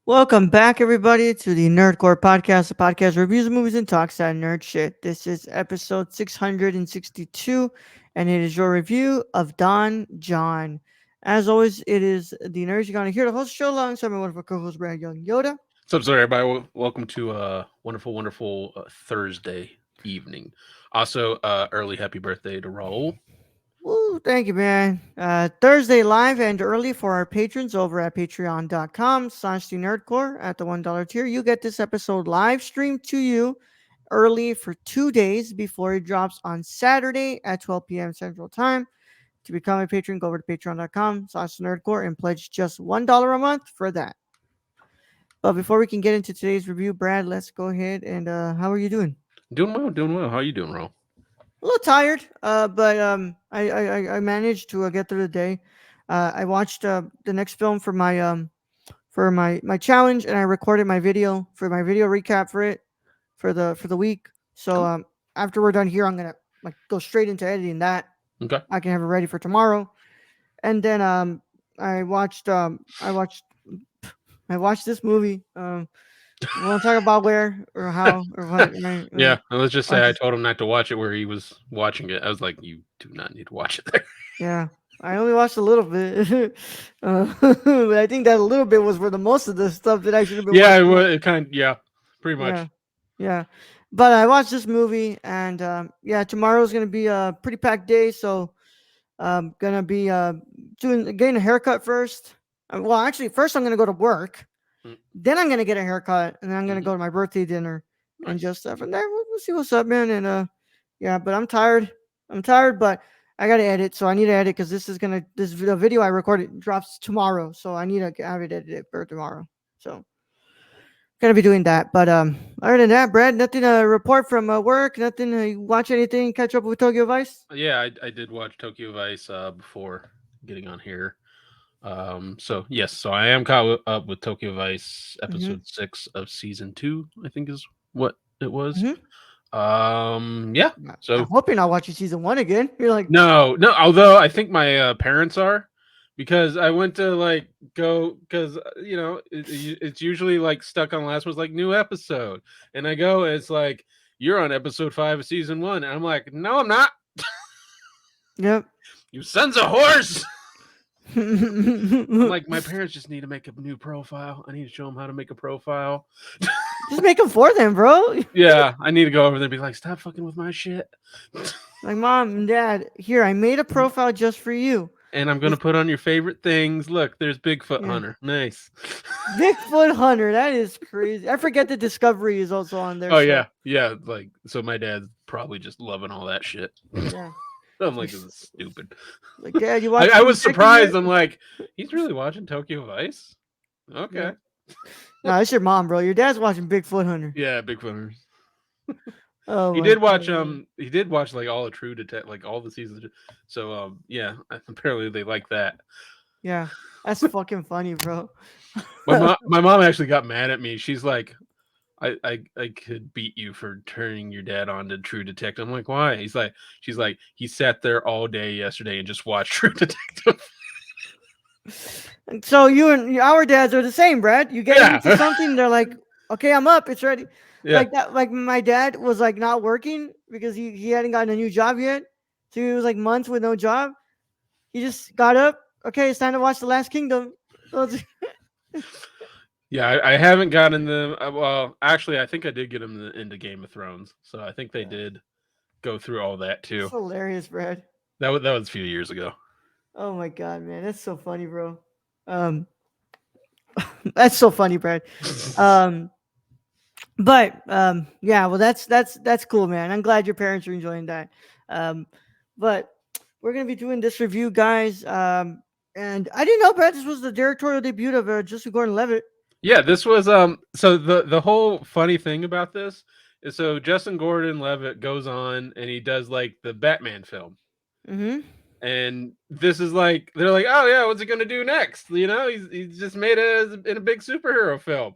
Welcome back, everybody, to the Nerdcore Podcast, the podcast reviews movies and talks that nerd shit. This is episode 662, and it is your review of Don John. As always, it is the nerds you're going to hear the host show alongside my wonderful co-host, Brad Young Yoda. What's up, everybody? Welcome to a wonderful Thursday evening. Also, early happy birthday to Raul. Woo, thank you, man. Thursday live and early for our patrons over at patreon.com/the nerdcore at the $1 tier. You get this episode live streamed to you early for 2 days before it drops on Saturday at 12 p.m. Central Time. To become a patron, go over to patreon.com/the nerdcore and pledge just $1 a month for that. But before we can get into today's review, Brad, let's go ahead and how are you doing? Doing well. How you doing, Raul? A little tired, but I managed to get through the day. I watched the next film for my challenge, and I recorded my video for my video recap for it for the week. So Cool. after we're done here, I'm gonna like go straight into editing that. Okay. I can have it ready for tomorrow, and then I watched I watched this movie. We won't talk about where or how or what. Right? Yeah. Let's just say Watch I this. told him not to watch it where he was watching it. I was like, you do not need to watch it there. Yeah, I only watched a little bit, but I think that a little bit was for the most of the stuff that I should have been Yeah, watching. it kind. Yeah, pretty Yeah, much. yeah. But I watched this movie, and yeah, tomorrow's gonna be a pretty packed day, so I'm gonna be getting a haircut first. Well, actually, first I'm gonna go to work, then I'm gonna get a haircut, and then I'm gonna Mm-hmm. go to my birthday dinner, and Nice. just from there we'll see what's up, man. And yeah, but I'm tired. I'm tired, but I gotta edit, so I need to edit because the video I recorded drops tomorrow, so I need to have it edited for tomorrow. So gonna be doing that. But other than that, Brad, nothing to report from work. Nothing. You watch anything? Catch up with Tokyo Vice? Yeah, I did watch Tokyo Vice before getting on here. So yes, so I am caught up with Tokyo Vice Mm-hmm. episode 6 of season 2, I think is what it was. Mm-hmm. Yeah. I'm So hoping I'll watch season one again. You're like, no. Although I think my parents are, because I went to like go because it's usually like stuck on last one's like new episode, and I go and it's like you're on episode 5 of season 1, and I'm like, no, I'm not. yep. You sons of horse. I'm like, my Just parents just need to make a new profile. I need to show them how to make a profile. make them for them, bro. Yeah, I need to go over there and be like, stop fucking with my shit. Like, mom and dad, here, I made a profile just for you. And I'm gonna This, put on your favorite things. Look, there's Bigfoot yeah. Hunter. Nice. Bigfoot Hunter. That is crazy. I forget the Discovery is also on there. Oh So, yeah. Like, so my dad's probably just loving all that shit. yeah. I'm Like, like, this is stupid. like, dad, you watch I the was detective yet? surprised. I'm like, he's really watching Tokyo Vice. Yeah. Okay. No, it's your mom, bro. Your dad's watching Bigfoot Hunter. Yeah, Bigfoot Hunters. Oh He my did watch god. he did watch like all the True Detect, like all the seasons. So yeah, apparently they like that. Yeah. That's fucking funny, bro. My mom actually got mad at me. She's like, I could beat you for turning your dad on to True Detective. I'm like, why? She's like, he sat there all day yesterday and just watched True Detective. So you and our dads are the same, Brad. You get into Yeah. something, they're like, "Okay, I'm up. It's ready." Yeah. Like that. Like my dad was like not working because he hadn't gotten a new job yet, so he was like months with no job. He just got up. Okay, it's time to watch The Last Kingdom. Yeah, I haven't gotten them. Well, actually, I think I did get them into Game of Thrones, so I think they did go through all that It's too. hilarious, Brad. That was a few years ago. Oh my god, man, that's so funny, bro. Um, that's so funny, Brad. Um, but yeah, well, that's cool, man. I'm glad your parents are enjoying that. Um, but we're gonna be doing this review, guys. And I didn't know, Brad, this was the directorial debut of Joseph Gordon-Levitt. Yeah, this was so the whole funny thing about this is, so Justin Gordon-Levitt goes on and he does like the Batman film. Mm-hmm. And this is like, they're like, oh yeah, what's he gonna do next? He's just made it in a big superhero film,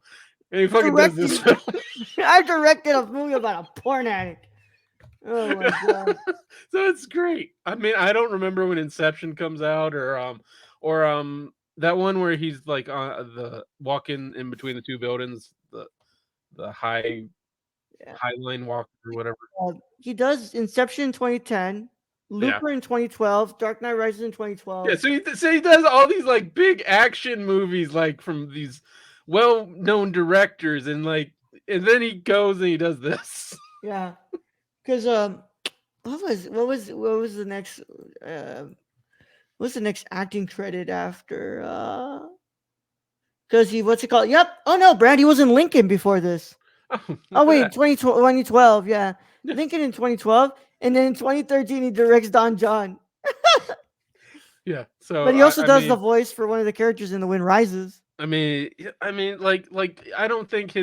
and he fucking does this Directing, film. I directed a movie about a porn addict. Oh my god. So it's great. I mean, I don't remember when Inception comes out, or that one where he's like on the walking in between the two buildings, the Yeah. high line walk or whatever. He does Inception in 2010, Yeah. Looper in 2012, Dark Knight Rises in Yeah, 2012. so he does all these like big action movies like from these well-known directors and then he goes and he does this. Yeah, because what was the next what's the next acting credit after because he what's it called? Yep. Oh no, Brad, he was in Lincoln before this. Oh, Oh look at wait, that. 2012, yeah. Yeah. Lincoln in 2012, and then in 2013 he directs Don John. Yeah. But So he also I does the mean voice for one of the characters in The Wind Rises. like I don't think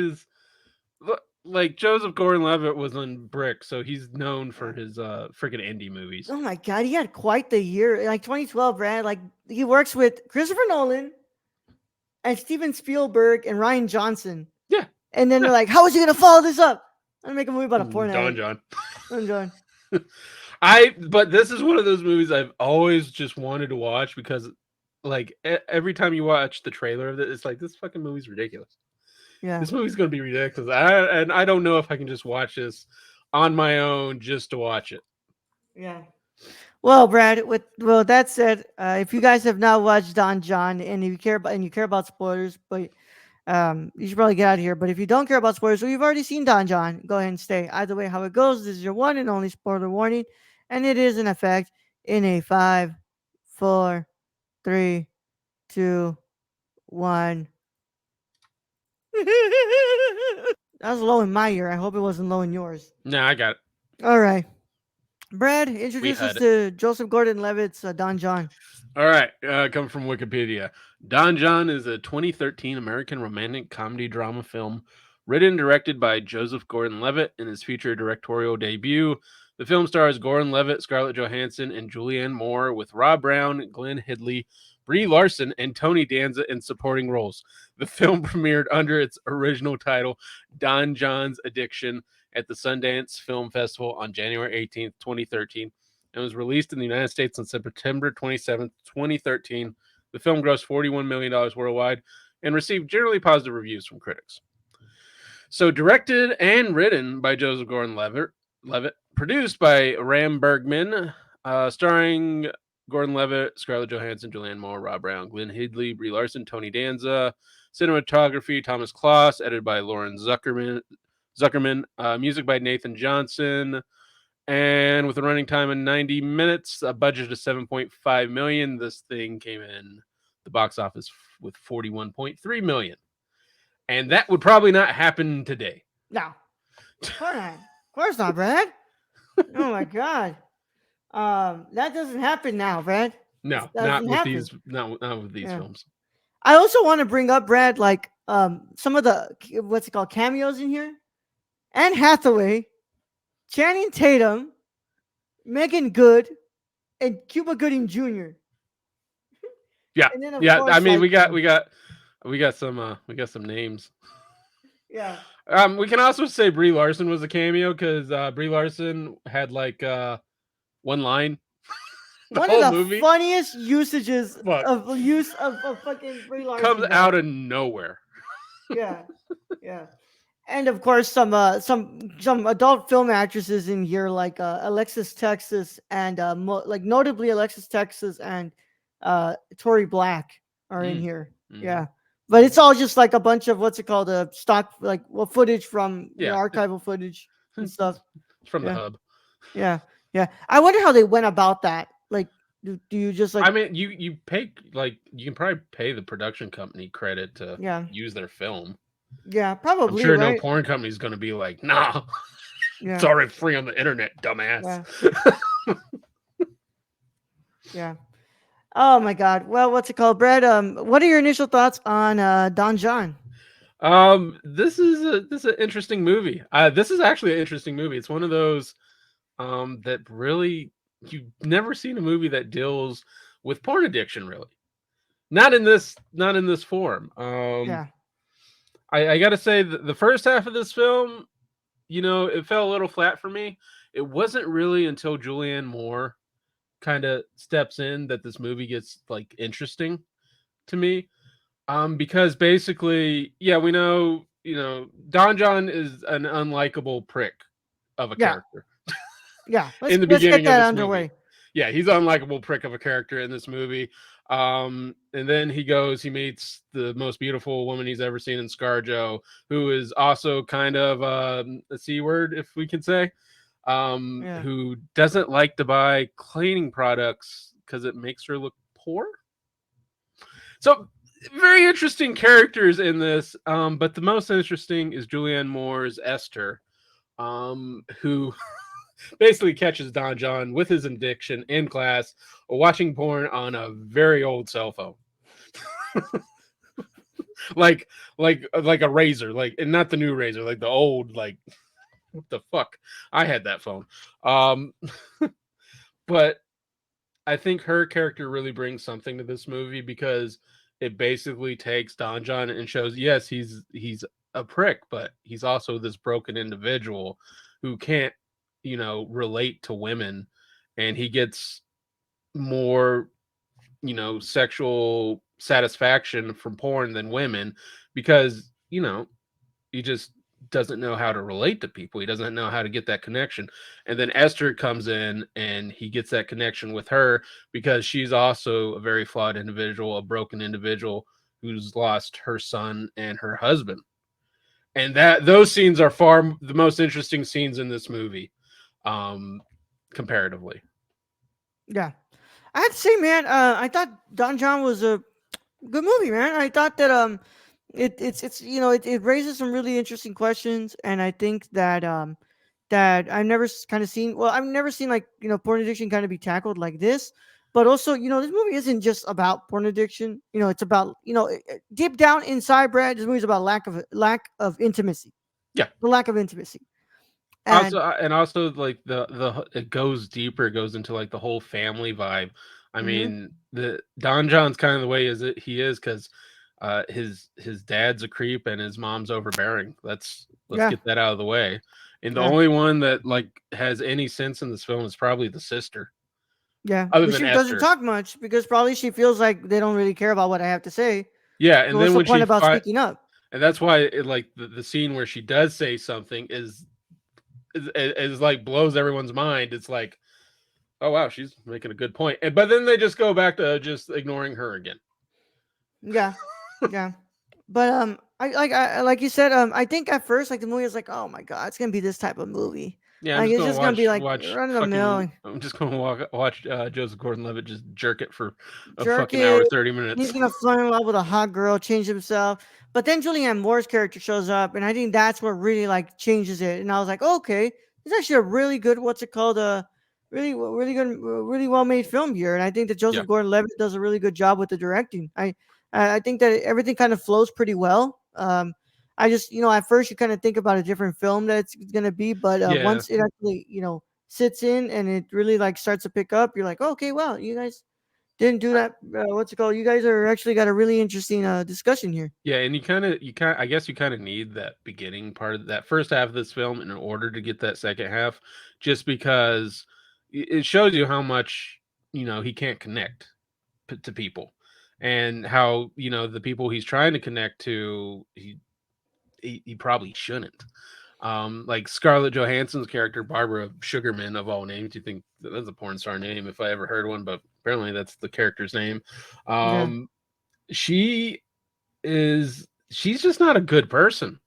like Joseph Gordon-Levitt was on Brick, so he's known for Yeah. his freaking indie movies. Oh my god, he had quite the year. Like 2012, Brad. Like he works with Christopher Nolan and Steven Spielberg and Ryan Johnson. Yeah. And then Yeah. they're like, "How is he gonna follow this up? I'm gonna make a movie about a porn Don addict." John. Don John. But this is one of those movies I've always just wanted to watch because like every time you watch the trailer of it, it's like this fucking movie's ridiculous. Yeah, This movie's gonna be ridiculous. And I don't know if I can just watch this on my own just to watch it. yeah. Well, Brad. Well, that said, if you guys have not watched Don John and you care about spoilers, but you should probably get out of here. But if you don't care about spoilers, or you've already seen Don John, go ahead and stay. Either way, how it goes, this is your one and only spoiler warning, and it is in effect in a 5, 4, 3, 2, 1. That was low in my ear. I hope it wasn't low in yours. Nah, I got it. All right. Brad, We introduce us had it. to Joseph Gordon-Levitt's Don John. All right, come from Wikipedia. Don John is a 2013 American romantic comedy drama film written and directed by Joseph Gordon-Levitt in his feature directorial debut. The film stars Gordon-Levitt, Scarlett Johansson, and Julianne Moore, with Rob Brown, Glenn Hidley, Brie Larson, and Tony Danza in supporting roles. The film premiered under its original title, Don John's Addiction, at the Sundance Film Festival on January 18th, 2013 and was released in the United States on September 27th, 2013. The film grossed $41 million worldwide and received generally positive reviews from critics. So, directed and written by Joseph Gordon-Levitt, produced by Ram Bergman, starring Gordon-Levitt, Scarlett Johansson, Julianne Moore, Rob Brown, Glenn Hidley, Brie Larson, Tony Danza, cinematography, Thomas Kloss, edited by Lauren Zuckerman, music by Nathan Johnson, and with a running time of 90 minutes, a budget of 7.5 million, this thing came in the box office with 41.3 million. And that would probably not happen today. No. Of course not. Of course not, Brad. Oh my god. That doesn't happen now, Brad. It No, not doesn't with happen. these not with these Yeah. films. I also want to bring up, Brad, like some of the what's it called cameos in here. Anne Hathaway, Channing Tatum, Megan Good, and Cuba Gooding Jr. Yeah. And then of Yeah, I course, mean like we got some names. yeah, We can also say Brie Larson was a cameo because Brie Larson had like one line the one of whole the movie. funniest usages Fuck. of use of fucking Brie Comes Larson. out Brad. of nowhere. Yeah, yeah. And of course, some adult film actresses in here, like Alexis Texas and like notably Alexis Texas and Tori Black are in Mm. here. Mhm. Yeah, but it's all just like a bunch of what's it called, stock like footage from Yeah. archival footage and stuff. It's from the Yeah, hub. yeah, yeah. I wonder how they went about that. Like, do you just like I mean, you pay like you can probably pay the production company credit to yeah, use their film. yeah, I'm probably sure no right. porn company's going to be like, nah, it's Yeah, already free on the internet, dumbass. yeah, yeah. Oh my God. Well, what's it called, Brad? What are your initial thoughts on Don John? This is an interesting movie. This is actually an interesting movie. It's one of those that really you've never seen a movie that deals with porn addiction, really. Not in this form. Yeah, I got to say the first half of this film, it fell a little flat for me. It wasn't really until Julianne Moore kind of steps in that this movie gets like interesting. to me. Because basically, yeah, we know, Don John is an unlikable prick of a Yeah, character yeah. in the Let's get beginning of that this movie. underway. Yeah, he's an unlikable prick of a character in this movie. And then he meets the most beautiful woman he's ever seen in ScarJo, who is also kind of a C word, if we can say, Yeah, who doesn't like to buy cleaning products because it makes her look poor. So very interesting characters in this, but the most interesting is Julianne Moore's Esther, who basically catches Don John with his addiction in class, watching porn on a very old cell phone, like like a razor, like, and not the new razor, like the old, like, what the fuck? I had that phone, um, but I think her character really brings something to this movie because it basically takes Don John and shows, yes, he's a prick, but he's also this broken individual who can't, relate to women, and he gets more, sexual satisfaction from porn than women because, he just doesn't know how to relate to people. He doesn't know how to get that connection. And then Esther comes in and he gets that connection with her because she's also a very flawed individual, a broken individual who's lost her son and her husband. And that those scenes are far the most interesting scenes in this movie, um, comparatively. yeah. I have to say, man, I thought Don John was a good movie, man. I thought that it's it raises some really interesting questions, and I think that that I've never kind of seen. Well, I've never seen like porn addiction kind of be tackled like this. But also, this movie isn't just about porn addiction. It's about deep down inside, Brad. This movie is about lack of intimacy, Yeah. the lack of intimacy, Also, and and also, like, the it goes deeper. It goes into like the whole family vibe. I hmm mean, the Don John's kind of the way he is because his dad's a creep and his mom's overbearing. Let's yeah, get that out of the way. And the yeah, only one that like has any sense in this film is probably the sister, yeah. other But than she doesn't Esther. talk much because probably she feels like they don't really care about what I have to say. Yeah, So and what's then the when point she about fight, speaking up? and that's why like the scene where she does say something is like blows everyone's mind. It's like, oh wow, she's making a good point. But then they just go back to just ignoring her again. Yeah, yeah. But like you said, I think at first like the movie was like, oh my god, it's gonna be this type of movie. Yeah, I'm Like just it's gonna just gonna be like watch run of the fucking. mill, I'm just gonna watch Joseph Gordon-Levitt just jerk it for a jerk fucking it. hour, 30 He's minutes. gonna fall in love with a hot girl, change himself. But then Julianne Moore's character shows up, and I think that's what really like changes it. And I was like, okay, it's actually a really good, what's it called, really good, really well made film here. And I think that Yeah, Joseph Gordon-Levitt does a really good job with the directing. I think that everything kind of flows pretty well. I just at first you kind of think about a different film that it's gonna be, but yeah, once it actually sits in and it really like starts to pick up, you're like, oh, okay, well, you guys didn't do that. What's it called? You guys are actually got a really interesting discussion here. yeah. And I guess you kind of need that beginning part of that first half of this film in order to get that second half, just because it shows you how much he can't connect to people, and how the people he's trying to connect to he probably shouldn't. Like Scarlett Johansson's character, Barbara Sugarman, of all names. You think that's a porn star name if I ever heard one, but apparently that's the character's name. Yeah, Um, she she's just not a good person.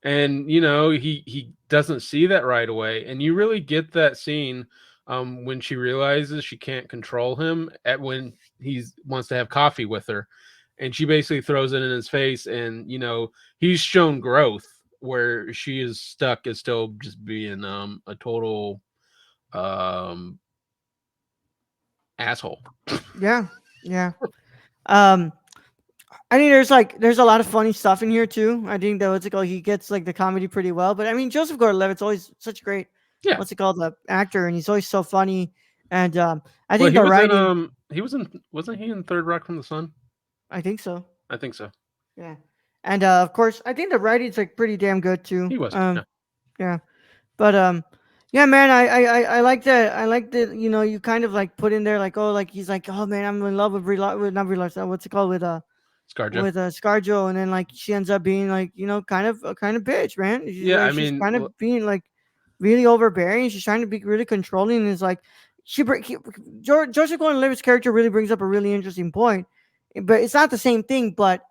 And he doesn't see that right away. And you really get that scene when she realizes she can't control him at when he wants to have coffee with her, and she basically throws it in his face. And he's shown growth where she is stuck as still just being a total um asshole. yeah, yeah. Um, I think there's a lot of funny stuff in here too. I think that what's it called? He gets like the comedy pretty well. But I mean, Joseph Gordon-Levitt's always such a great Yeah. what's it called the actor, and he's always so funny. And I Well, think the writing, he was in wasn't he in Third Rock from the Sun? I think so. I think so. Yeah, and of course, I think the writing's like pretty damn good too. He was. Yeah. Yeah, but Yeah, man, I like that. I like that. You know, you kind of like put in there like, oh, like he's like, oh man, I'm in love with with not Brie what's it called Scarjo. with ScarJo, and then like she ends up being like, you know, kind of a kind of bitch, man. She's Yeah, I like she's mean, kind of being like really overbearing. She's trying to be really controlling, and is like Joseph Gordon-Levitt's character really brings up a really interesting point, but it's not the same thing. But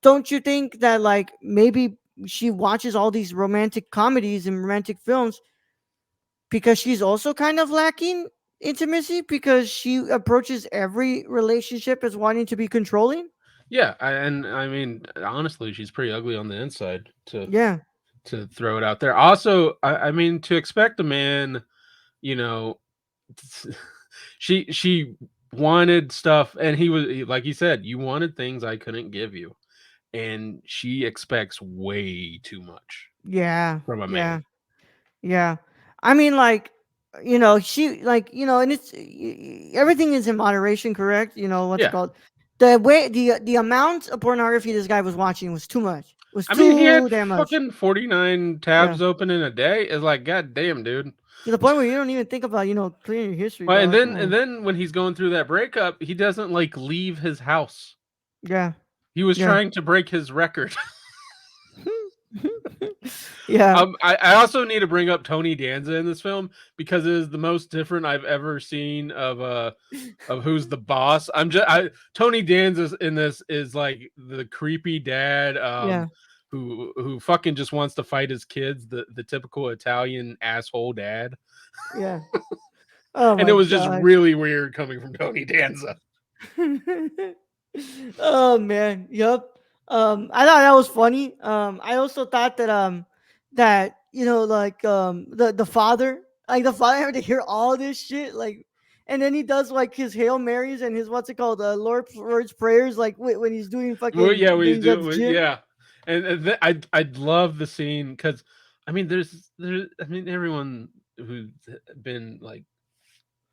don't you think that like maybe she watches all these romantic comedies and romantic films because she's also kind of lacking intimacy because she approaches every relationship as wanting to be controlling? yeah, and I mean, honestly, she's pretty ugly on the inside Yeah, to throw it out there. Also, I mean, to expect a man, you know, she wanted stuff, and like he said, you wanted things I couldn't give you, and she expects way too much yeah, from a yeah. man. Yeah. I mean, like, you know, she, like, you know, and everything is in moderation, correct? You know, what's it Yeah, called? The amount of pornography this guy was watching was too much. Was I mean, he had too damn much. fucking 49 Yeah. tabs open in a day. It's like, god damn, dude. To the point where you don't even think about, you know, clearing your history, Well, dog. Come and on. then when he's going through that breakup, he doesn't like leave his house. Yeah. He was Yeah. trying to break his record. Yeah. I also need to bring up Tony Danza in this film because it is the most different I've ever seen of who's the boss. Tony Danza in this is like the creepy dad Yeah. who fucking just wants to fight his kids, the typical Italian asshole dad. Yeah. Oh And it my was just God. really weird coming from Tony Danza. Oh man, yep. I thought that was funny. I also thought that that you know like the father, like the father having to hear all this shit, like, and then he does like his Hail Marys and his what's it called, Lord's prayers, like when he's doing Well, fucking yeah, when we he's at the do. gym. Yeah, and I'd love the scene because I mean, I mean, everyone who's been like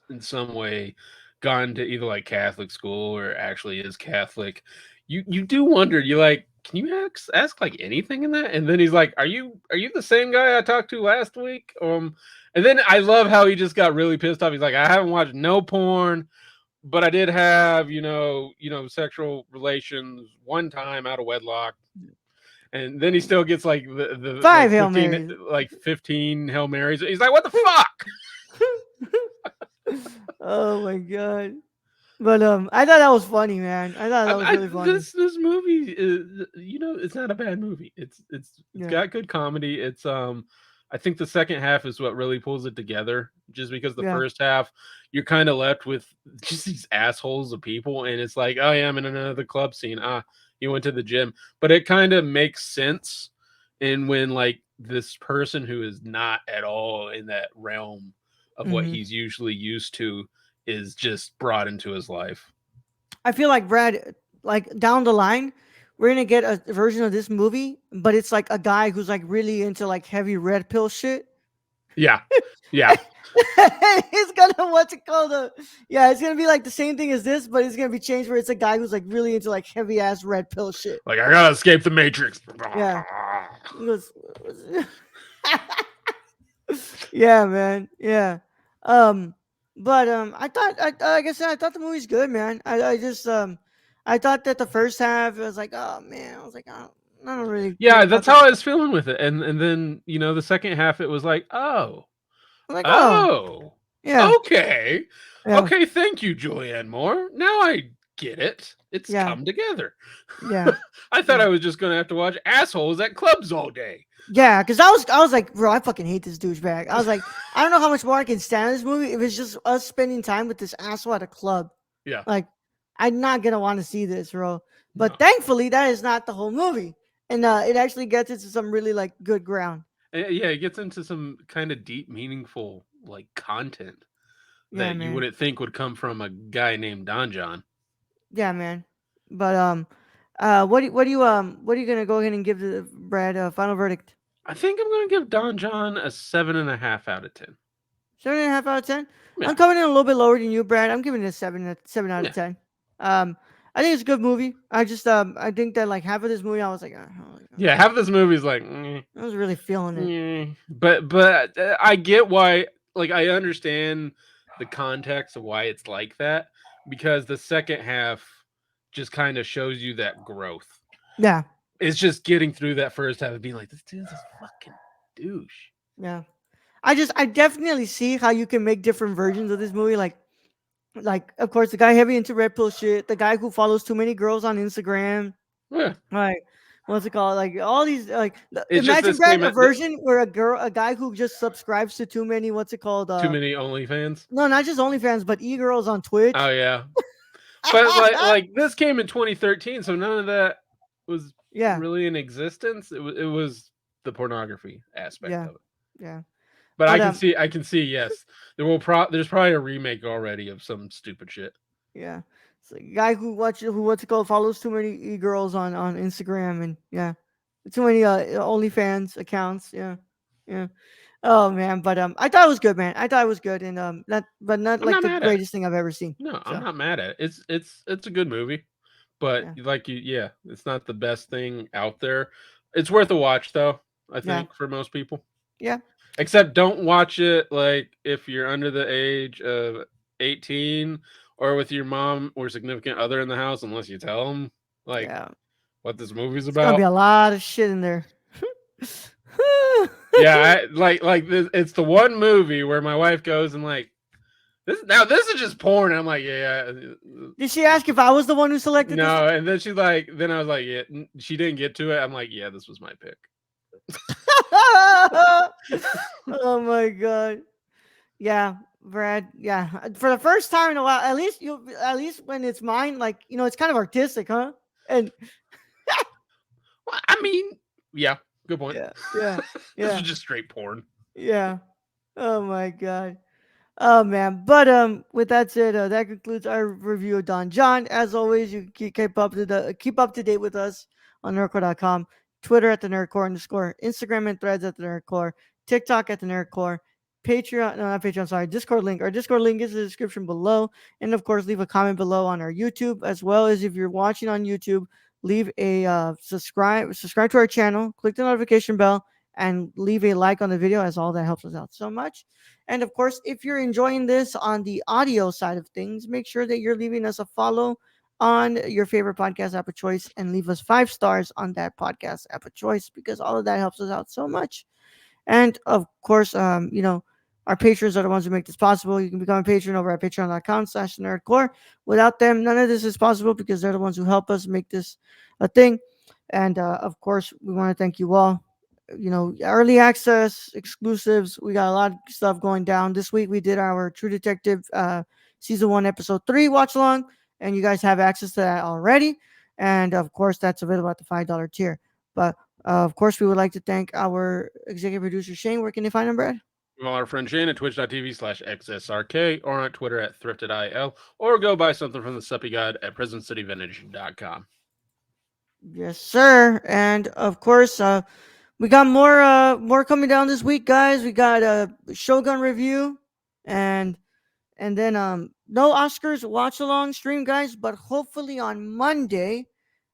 in some way gone to either like Catholic school or actually is Catholic, you do wonder. You like, can you ask like anything in that? And then he's like, are you the same guy I talked to last week? And then I love how he just got really pissed off. He's like, I haven't watched no porn, but I did have, sexual relations one time out of wedlock. And then he still gets like the Five like Hail 15 Marys. 15 Hail Marys. He's like, what the fuck? Oh my god. But I thought that was funny, man. I thought that was really funny. This movie is, it's not a bad movie. It's Yeah. got good comedy. I think the second half is what really pulls it together. Just because the Yeah. first half, you're kind of left with just these assholes of people, and it's like, oh yeah, I'm in another club scene. Ah, you went to the gym, but it kind of makes sense. And when like this person who is not at all in that realm of what Hmm. he's usually used to is just brought into his life. I feel like Brad, like down the line, we're gonna get a version of this movie, but it's like a guy who's like really into like heavy red pill shit. Yeah. Yeah. He's gonna what's it called? Yeah, it's gonna be like the same thing as this, but it's gonna be changed where it's a guy who's like really into like heavy ass red pill shit. Like, I gotta escape the Matrix. Yeah, he goes. Yeah, man. Yeah. Um, but like I said, I thought the movie's good, man. I just I thought that the first half, I was like, oh man, I was like, oh, I don't really care Yeah, about that's the. how I was feeling with it. And then, the second half it was like, I'm like, oh, oh, yeah, okay. yeah, Okay, thank you, Julianne Moore. Now I get it. It's yeah, come together. yeah, I thought yeah. I was just gonna have to watch assholes at clubs all day. Yeah, because I was like, bro, I fucking hate this douchebag. I was like, I don't know how much more I can stand this movie if it's just us spending time with this asshole at a club. Yeah. Like, I'm not gonna want to see this, bro. But No. thankfully, that is not the whole movie, and it actually gets into some really like good ground. Yeah, it gets into some kind of deep, meaningful like content Yeah, that you man. wouldn't think would come from a guy named Don John. Yeah, man. But what are you gonna go ahead and give the Brad a final verdict? I think I'm gonna give Don John a 7.5 out of 10. 7.5 out of 10. I'm Yeah, coming in a little bit lower than you, Brad. I'm giving it a 7 out of yeah. 10. I think it's a good movie. I think that like half of this movie, I was like, Yeah, half of this movie is like, I was really feeling it. but I get why. Like, I understand the context of why it's like that, because the second half just kind of shows you that growth. Yeah, It's just getting through that first half and being like, this dude's a fucking douche. yeah. I definitely see how you can make different versions of this movie. Like of course the guy heavy into red pill shit, the guy who follows too many girls on Instagram, Yeah, like what's it called? Like all these it's just imagine this Brad came a at version where a guy who just subscribes to too many what's it called? too many OnlyFans. No, not just OnlyFans, but e girls on Oh Twitch. yeah, but like this came in 2013, so none of that was Yeah, really in existence. It was the pornography aspect yeah, of it. yeah. But But I can see, yes, there's probably a remake already of some stupid shit. yeah, it's a guy who what's it called follows too many e girls on Instagram and yeah, too many OnlyFans accounts. Yeah, yeah. Oh man, but I thought it was good, man. I thought it was good, and not I'm like not the mad at it. greatest thing I've ever seen. No, I'm So not mad at it. It's a good movie, but yeah, like yeah, it's not the best thing out there. It's worth a watch though, I yeah, think, for most people. yeah, Except don't watch it like if you're under the age of 18 or with your mom or significant other in the house, unless you tell them like yeah. what this movie's It's gonna be about. a lot of shit in there. Yeah, like this, it's the one movie where my wife goes and like this is just porn. I'm like, yeah, Did she ask if I was the one who selected this? no, and then she's like, then I was like, yeah, she didn't get to it. I'm like, yeah, this was my pick. Oh my god. Yeah, Brad. Yeah, for the first time in a while, at least when it's mine, like it's kind of artistic, huh? And Well, I mean, yeah, good point. yeah, yeah, This was yeah, just straight porn. yeah. Oh my god. Oh man, but with that said, that concludes our review of Don John. As always, you can keep up to date with us on nerdcore.com, Twitter at the nerdcore underscore, Instagram and threads at the nerdcore, TikTok at the nerdcore, Patreon, no, not Patreon, sorry, Discord link. Our Discord link is in the description below, and of course, leave a comment below on our YouTube, as well as if you're watching on YouTube, leave a subscribe to our channel, click the notification bell, and leave a like on the video, as all that helps us out so much. And of course, if you're enjoying this on the audio side of things, make sure that you're leaving us a follow on your favorite podcast app of choice and leave us 5 stars on that podcast app of choice because all of that helps us out so much. And of course, our patrons are the ones who make this possible. You can become a patron over at patreon.com/nerdcore. Without them, none of this is possible because they're the ones who help us make this a thing. And of course, we want to thank you all. Early access exclusives. We got a lot of stuff going down this week. We did our True Detective season 1 episode 3 watch along, and you guys have access to that already. And of course, that's available at the $5 tier. But of course, we would like to thank our executive producer Shane. Where can they find him, Brad? Follow our friend Shane at twitch.tv/xsrk or on Twitter at thriftedil, or go buy something from the Suppy God at PrisonCityVintage.com. Yes, sir. And of course, we got more coming down this week, guys. We got a Shogun review, and then no Oscars watch along stream, guys. But hopefully on Monday,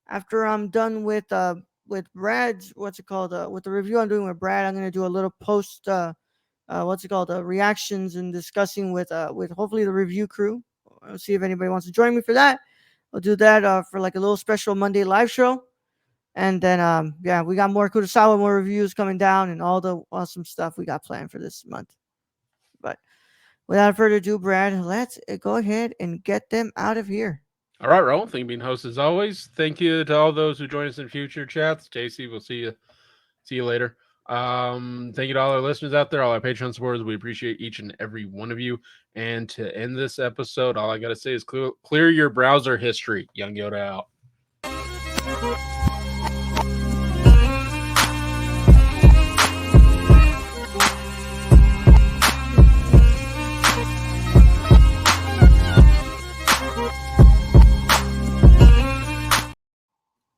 after I'm done with Brad's what's it called with the review I'm doing with Brad, I'm gonna do a little post what's it called reactions and discussing with hopefully the review crew. I'll see if anybody wants to join me for that. I'll do that for like a little special Monday live show. And then yeah, we got more Kurosawa, more reviews coming down, and all the awesome stuff we got planned for this month. But without further ado, Brad, let's go ahead and get them out of here. All right, Raul. Thank you for being host as always. Thank you to all those who join us in future chats. JC, we'll see you later. Thank you to all our listeners out there, all our Patreon supporters. We appreciate each and every one of you. And to end this episode, all I gotta say is clear your browser history. Young Yoda out.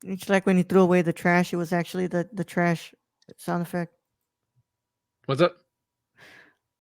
It's like when he threw away the trash, it was actually the trash sound effect. What's up?